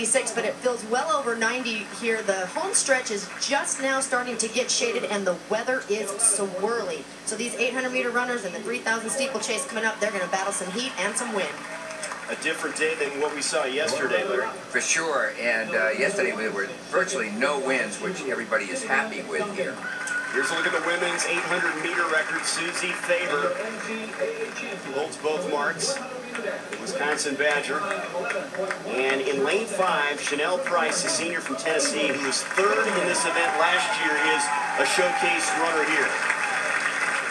86, but it feels well over 90 here. The home stretch is just now starting to get shaded, and the weather is swirly. So these 800-meter runners and the 3,000 steeplechase coming up, they're going to battle some heat and some wind. A different day than what we saw yesterday, Larry. For sure, and yesterday there were virtually no winds, which everybody is happy with here. Here's a look at the women's 800-meter record. Susie Faber holds both marks. The Wisconsin Badger. And in lane 5, Chanel Price, a senior from Tennessee, who was third in this event last year, is a showcase runner here.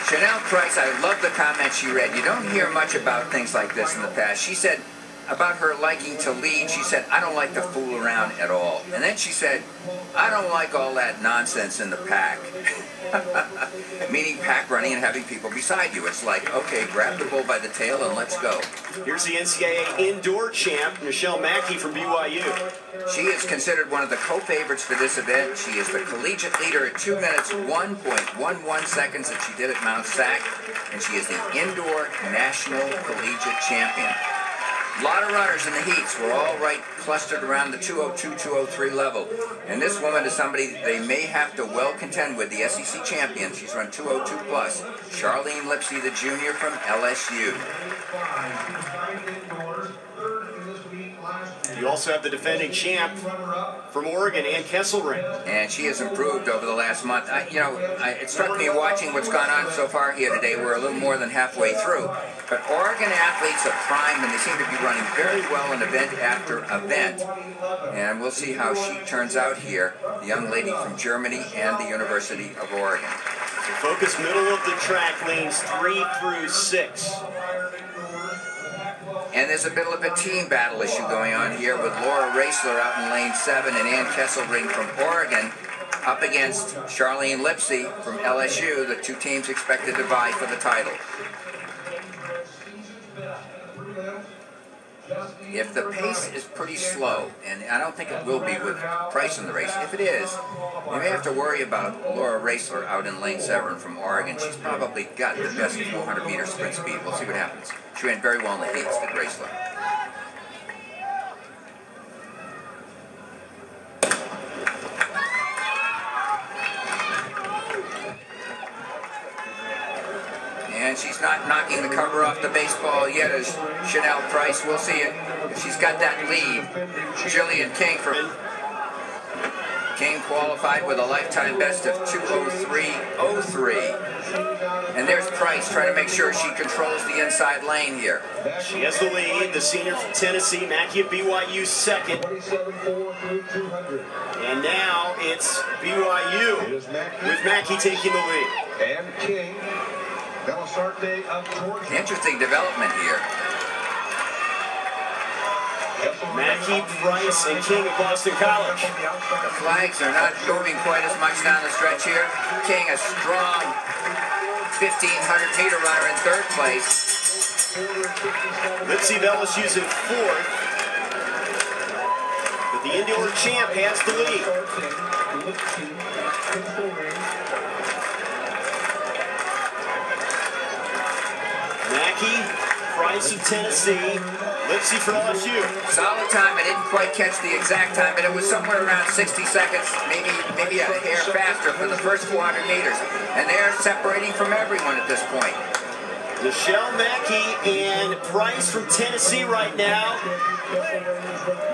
Chanel Price, I love the comment she read. You don't hear much about things like this in the past. She said about her liking to lead, she said, I don't like to fool around at all. And then she said, I don't like all that nonsense in the pack. Meaning pack running and having people beside you. It's like, okay, grab the bull by the tail and let's go. Here's the NCAA indoor champ, Michelle Mackey from BYU. She is considered one of the co-favorites for this event. She is the collegiate leader at 2 minutes, 1.11 seconds that she did at Mount Sac. And she is the indoor national collegiate champion. A lot of runners in the heats were all right clustered around the 202, 203 level. And this woman is somebody they may have to well contend with, the SEC champion. She's run 202 plus. Charlene Lipsey, the junior from LSU. You also have the defending champ from Oregon, Ann Kesselring. And she has improved over the last month. It struck me watching what's gone on so far here today. We're a little more than halfway through. But Oregon athletes are primed, and they seem to be running very well in event after event. And we'll see how she turns out here, the young lady from Germany and the University of Oregon. So focus middle of the track, lanes 3 through 6. And there's a bit of a team battle issue going on here with Laura Raessler out in lane 7 and Ann Kesselring from Oregon up against Charlene Lipsey from LSU, the two teams expected to vie for the title. If the pace is pretty slow, and I don't think it will be with Price in the race, if it is, you may have to worry about Laura Raessler out in lane 7 from Oregon. She's probably got the best 400-meter sprint speed. We'll see what happens. She ran very well in the heats, did Raessler. And she's not knocking the cover off the baseball yet as Chanel Price. We'll see it if she's got that lead. Jillian King qualified with a lifetime best of 2:03.03. And there's Price trying to make sure she controls the inside lane here. She has the lead. The senior from Tennessee, Mackey at BYU second. And now it's BYU with Mackey taking the lead. And King. Interesting development here. Mackey, Price, and King of Boston College. The flags are not moving quite as much down the stretch here. King, a strong 1,500-meter runner in 3rd place. Lipsey of LSU's in 4th. But the indoor champ has the lead. Mackey, Price of Tennessee, Lipsey from LSU. Solid time. I didn't quite catch the exact time, but it was somewhere around 60 seconds, maybe a hair faster for the first 400 meters. And they're separating from everyone at this point. Michelle Mackey and Price from Tennessee right now.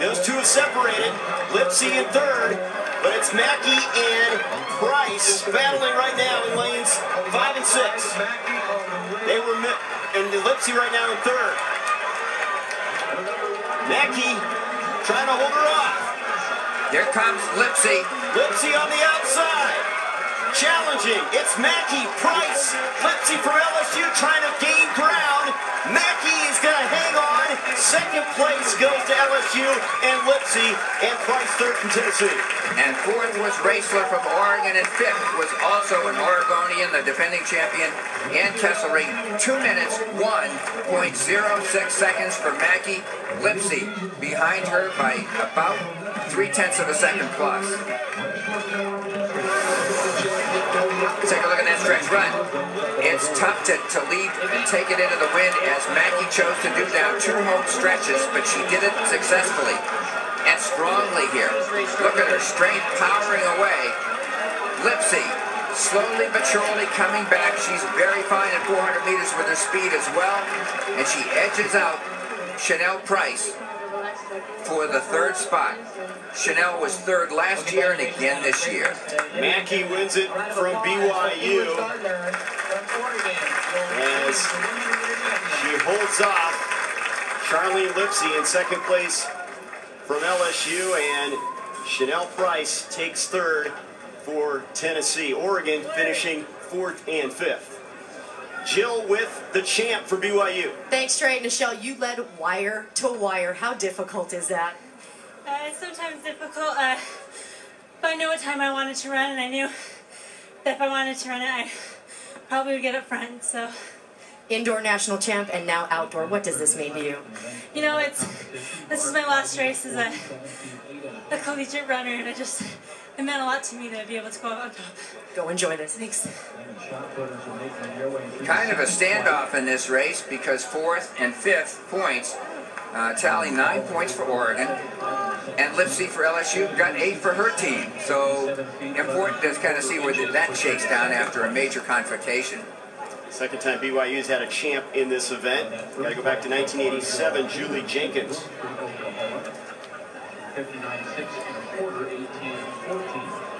Those two have separated. Lipsey in 3rd, but it's Mackey and Price battling right now in lanes 5 and 6. They were and Lipsey right now in 3rd. Mackey trying to hold her off. Here comes Lipsey. Lipsey on the outside. Challenging. It's Mackey, Price, Lipsey from LSU trying to gain ground. Mackey is going to hang on. 2nd place goes to LSU and Lipsey, and Price 3rd from Tennessee. And 4th was Raessler from Oregon, and 5th was also an Oregonian, the defending champion, Ann Kesselring. 2 minutes, 1.06 seconds for Mackey. Lipsey behind her by about 0.3 of a second plus. Take a look at that stretch run. It's tough to lead and take it into the wind as Mackey chose to do down 2 home stretches, but she did it successfully. And strong Look at her strength powering away. Lipsy, slowly but surely coming back. She's very fine at 400 meters with her speed as well. And she edges out Chanel Price for the third spot. Chanel was third last year and again this year. Mackey wins it from BYU as she holds off Charlene Lipsy in second place from LSU, and Chanel Price takes third for Tennessee. Oregon finishing fourth and fifth. Jill with the champ for BYU. Thanks, Trey. Nichelle, you led wire to wire. How difficult is that? It's sometimes difficult, but I knew what time I wanted to run, and I knew that if I wanted to run it, I probably would get up front, so. Indoor national champ and now outdoor. What does this mean to you? You know, this is my last race as a collegiate runner, and it meant a lot to me to be able to go on top. Go enjoy this. Thanks. Kind of a standoff in this race because fourth and fifth points tally 9 points for Oregon, and Lipsy for LSU got 8 for her team. So important to kind of see where that shakes down after a major confrontation. Second time BYU's had a champ in this event. Got to go back to 1987, Julie Jenkins. 59.6 and a quarter, 18-14.